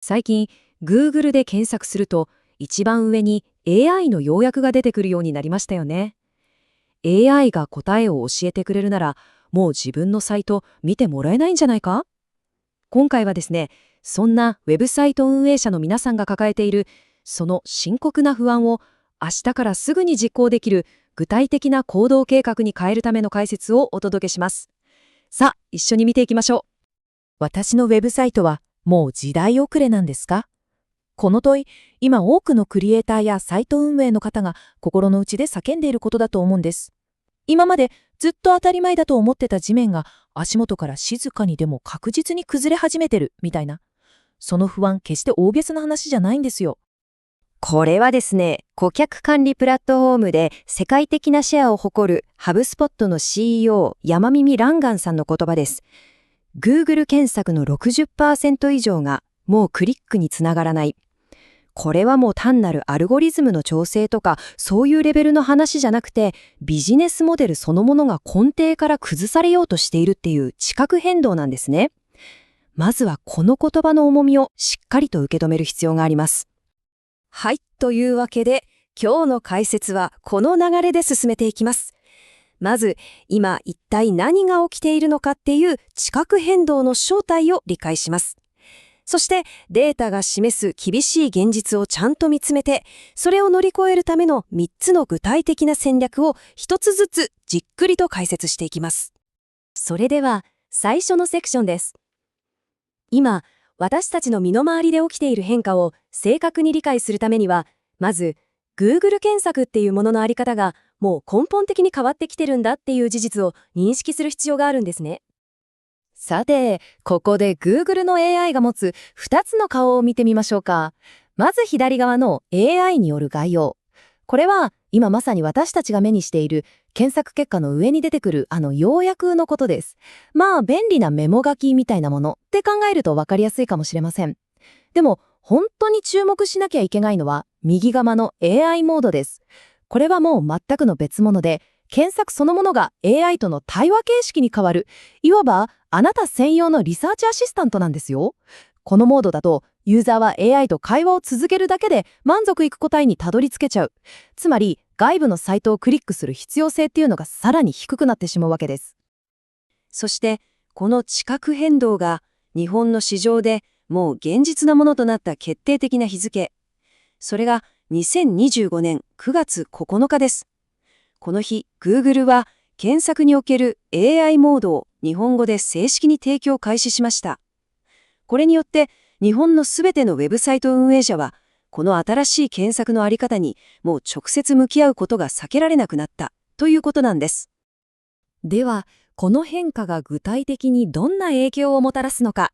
最近、Google で検索すると、一番上に AI の要約が出てくるようになりましたよね。AI が答えを教えてくれるなら、もう自分のサイト見てもらえないんじゃないか？今回はですね、そんなウェブサイト運営者の皆さんが抱えている、その深刻な不安を明日からすぐに実行できる具体的な行動計画に変えるための解説をお届けします。さあ、一緒に見ていきましょう。私のウェブサイトはもう時代遅れなんですか？この問い、今多くのクリエイターやサイト運営の方が心の内で叫んでいることだと思うんです。今までずっと当たり前だと思ってた地面が足元から静かにでも確実に崩れ始めてるみたいな。その不安決して大げさな話じゃないんですよ。これはですね、顧客管理プラットフォームで世界的なシェアを誇るハブスポットの CEO 山耳ランガンさんの言葉です。Google 検索の 60% 以上がもうクリックにつながらない。これはもう単なるアルゴリズムの調整とかそういうレベルの話じゃなくて、ビジネスモデルそのものが根底から崩されようとしているっていう地殻変動なんですね。まずはこの言葉の重みをしっかりと受け止める必要があります。はい、というわけで今日の解説はこの流れで進めていきます。まず今一体何が起きているのかっていう地殻変動の正体を理解します。そしてデータが示す厳しい現実をちゃんと見つめて、それを乗り越えるための3つの具体的な戦略を一つずつじっくりと解説していきます。それでは最初のセクションです。今、私たちの身の回りで起きている変化を正確に理解するためには、まず Google 検索っていうもののあり方がもう根本的に変わってきてるんだっていう事実を認識する必要があるんですね。さて、ここで Google の AI が持つ2つの顔を見てみましょうか。まず左側の AI による概要。これは今まさに私たちが目にしている検索結果の上に出てくる要約のことです。まあ便利なメモ書きみたいなものって考えると分かりやすいかもしれません。でも本当に注目しなきゃいけないのは右側の AI モードです。これはもう全くの別物で、検索そのものが AI との対話形式に変わる、いわばあなた専用のリサーチアシスタントなんですよ。このモードだとユーザーは AI と会話を続けるだけで満足いく答えにたどり着けちゃう。つまり外部のサイトをクリックする必要性っていうのがさらに低くなってしまうわけです。そしてこの地殻変動が日本の市場でもう現実なものとなった決定的な日付。それが2025年9月9日です。この日、Google は検索における AI モードを日本語で正式に提供開始しました。これによって日本のすべてのウェブサイト運営者はこの新しい検索のあり方にもう直接向き合うことが避けられなくなったということなんです。では、この変化が具体的にどんな影響をもたらすのか、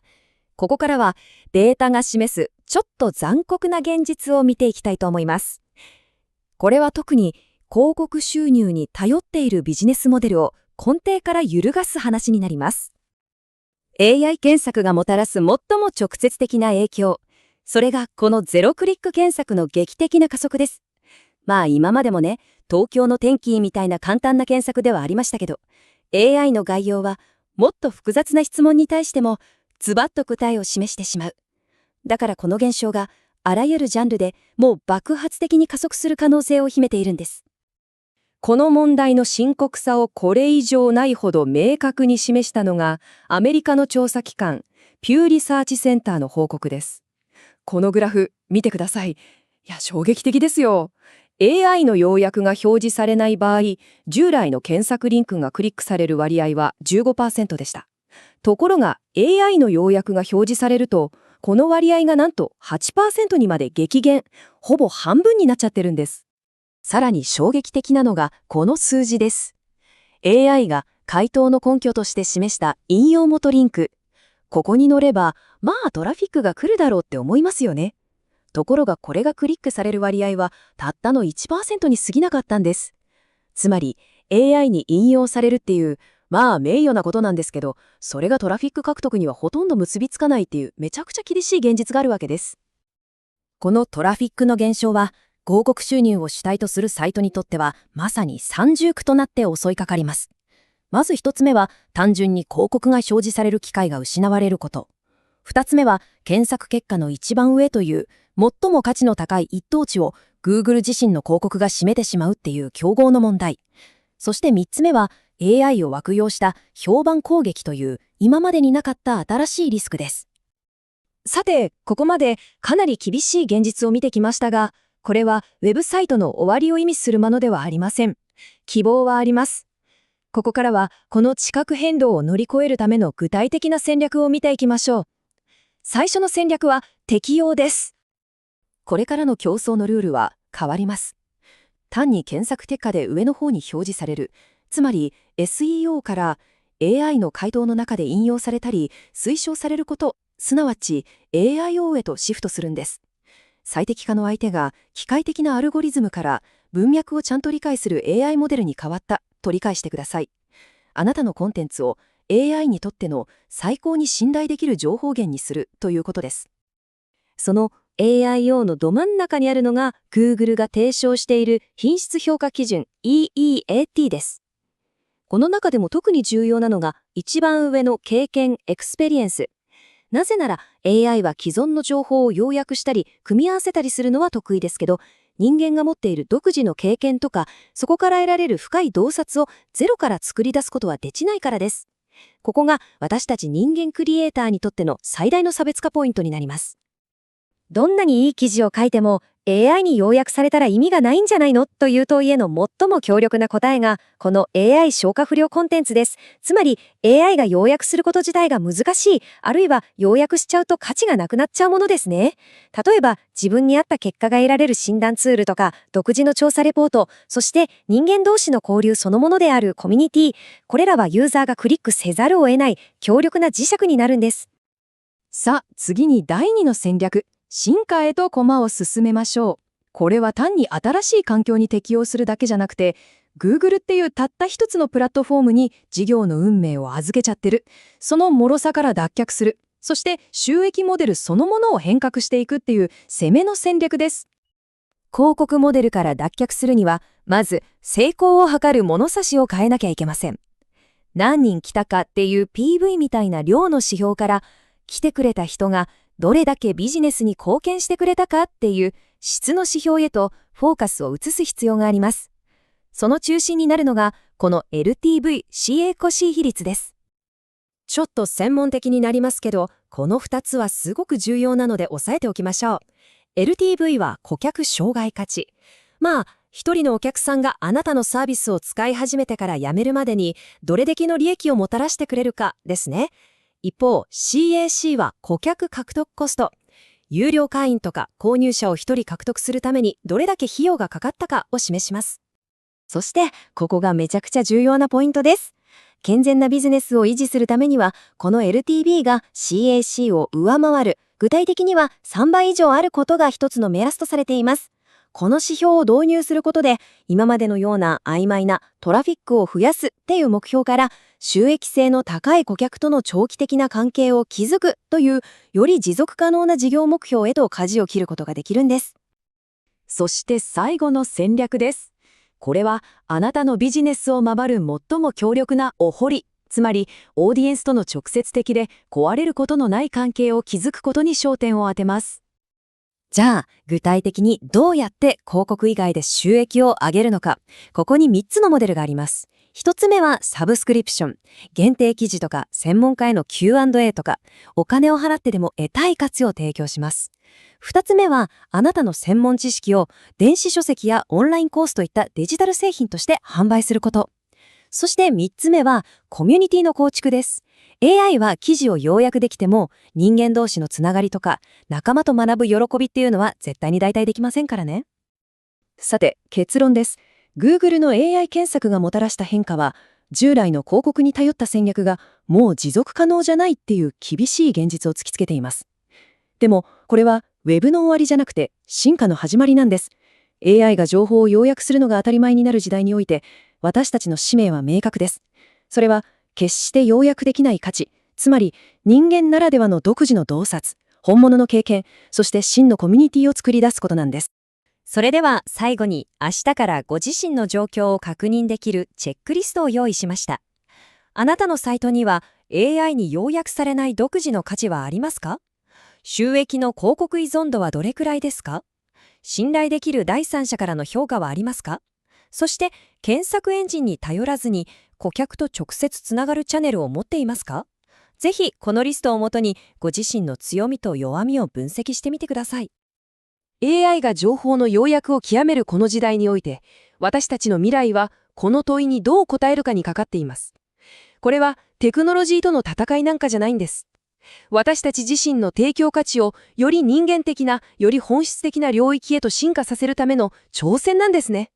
ここからはデータが示すちょっと残酷な現実を見ていきたいと思います。これは特に広告収入に頼っているビジネスモデルを根底から揺るがす話になります。AI 検索がもたらす最も直接的な影響。それがこのゼロクリック検索の劇的な加速です。まあ今までもね、東京の天気みたいな簡単な検索ではありましたけど、AI の概要はもっと複雑な質問に対してもズバッと答えを示してしまう。だからこの現象があらゆるジャンルでもう爆発的に加速する可能性を秘めているんです。この問題の深刻さをこれ以上ないほど明確に示したのがアメリカの調査機関ピューリサーチセンターの報告です。このグラフ見てください。いや、衝撃的ですよ。AI の要約が表示されない場合、従来の検索リンクがクリックされる割合は 15% でした。ところが AI の要約が表示されると、この割合がなんと 8% にまで激減、ほぼ半分になっちゃってるんです。さらに衝撃的なのがこの数字です。AI が回答の根拠として示した引用元リンク。ここに載れば、まあトラフィックが来るだろうって思いますよね。ところがこれがクリックされる割合はたったの 1% に過ぎなかったんです。つまり AI に引用されるっていう、まあ名誉なことなんですけど、それがトラフィック獲得にはほとんど結びつかないっていうめちゃくちゃ厳しい現実があるわけです。このトラフィックの減少は、広告収入を主体とするサイトにとってはまさに三重苦となって襲いかかります。まず一つ目は単純に広告が表示される機会が失われること。2つ目は検索結果の一番上という最も価値の高い一等地を Google 自身の広告が占めてしまうっていう競合の問題。そして3つ目は AI を悪用した評判攻撃という今までになかった新しいリスクです。さて、ここまでかなり厳しい現実を見てきましたが、これはウェブサイトの終わりを意味するものではありません。希望はあります。ここからはこの地殻変動を乗り越えるための具体的な戦略を見ていきましょう。最初の戦略は適用です。これからの競争のルールは変わります。単に検索結果で上の方に表示される、つまり SEO から AI の回答の中で引用されたり推奨されること、すなわち AIO へとシフトするんです。最適化の相手が機械的なアルゴリズムから文脈をちゃんと理解する AI モデルに変わったと理解してください。あなたのコンテンツを AI にとっての最高に信頼できる情報源にするということです。その AIO のど真ん中にあるのが Google が提唱している品質評価基準 EEAT です。この中でも特に重要なのが一番上の経験エクスペリエンス。なぜなら AI は既存の情報を要約したり組み合わせたりするのは得意ですけど、人間が持っている独自の経験とかそこから得られる深い洞察をゼロから作り出すことはできないからです。ここが私たち人間クリエイターにとっての最大の差別化ポイントになります。どんなにいい記事を書いても AI に要約されたら意味がないんじゃないのという問いへの最も強力な答えがこの AI 消化不良コンテンツです。つまり AI が要約すること自体が難しい、あるいは要約しちゃうと価値がなくなっちゃうものですね。例えば自分に合った結果が得られる診断ツールとか独自の調査レポート、そして人間同士の交流そのものであるコミュニティ、これらはユーザーがクリックせざるを得ない強力な磁石になるんです。さあ次に第2の戦略。進化へと駒を進めましょう。これは単に新しい環境に適応するだけじゃなくて、Google っていうたった一つのプラットフォームに事業の運命を預けちゃってる。その脆さから脱却する。そして収益モデルそのものを変革していくっていう攻めの戦略です。広告モデルから脱却するには、まず成功を図る物差しを変えなきゃいけません。何人来たかっていう PV みたいな量の指標から、来てくれた人がどれだけビジネスに貢献してくれたかっていう質の指標へとフォーカスを移す必要があります。その中心になるのがこの LTV/CAC 比率です。ちょっと専門的になりますけど、この2つはすごく重要なので押さえておきましょう。LTV は顧客生涯価値。一人のお客さんがあなたのサービスを使い始めてから辞めるまでにどれだけの利益をもたらしてくれるかですね。一方、CAC は顧客獲得コスト。有料会員とか購入者を1人獲得するためにどれだけ費用がかかったかを示します。そして、ここがめちゃくちゃ重要なポイントです。健全なビジネスを維持するためには、この LTV が CAC を上回る、具体的には3倍以上あることが一つの目安とされています。この指標を導入することで、今までのような曖昧なトラフィックを増やすっていう目標から、収益性の高い顧客との長期的な関係を築くという、より持続可能な事業目標へと舵を切ることができるんです。そして最後の戦略です。これは、あなたのビジネスを守る最も強力なお堀、つまり、オーディエンスとの直接的で壊れることのない関係を築くことに焦点を当てます。じゃあ、具体的にどうやって広告以外で収益を上げるのか。ここに3つのモデルがあります。1つ目はサブスクリプション。限定記事とか専門家への Q&A とか、お金を払ってでも得たい価値を提供します。2つ目は、あなたの専門知識を電子書籍やオンラインコースといったデジタル製品として販売すること。そして3つ目は、コミュニティの構築です。AI は記事を要約できても、人間同士のつながりとか、仲間と学ぶ喜びっていうのは絶対に代替できませんからね。さて、結論です。Google の AI 検索がもたらした変化は、従来の広告に頼った戦略がもう持続可能じゃないっていう厳しい現実を突きつけています。でも、これは Web の終わりじゃなくて進化の始まりなんです。AI が情報を要約するのが当たり前になる時代において、私たちの使命は明確です。それは、決して要約できない価値、つまり人間ならではの独自の洞察、本物の経験、そして真のコミュニティを作り出すことなんです。それでは最後に明日からご自身の状況を確認できるチェックリストを用意しました。あなたのサイトには AI に要約されない独自の価値はありますか？収益の広告依存度はどれくらいですか？信頼できる第三者からの評価はありますか？そして、検索エンジンに頼らずに顧客と直接つながるチャンネルを持っていますか？ぜひ、このリストをもとにご自身の強みと弱みを分析してみてください。AI が情報の要約を極めるこの時代において、私たちの未来はこの問いにどう答えるかにかかっています。これはテクノロジーとの戦いなんかじゃないんです。私たち自身の提供価値をより人間的な、より本質的な領域へと進化させるための挑戦なんですね。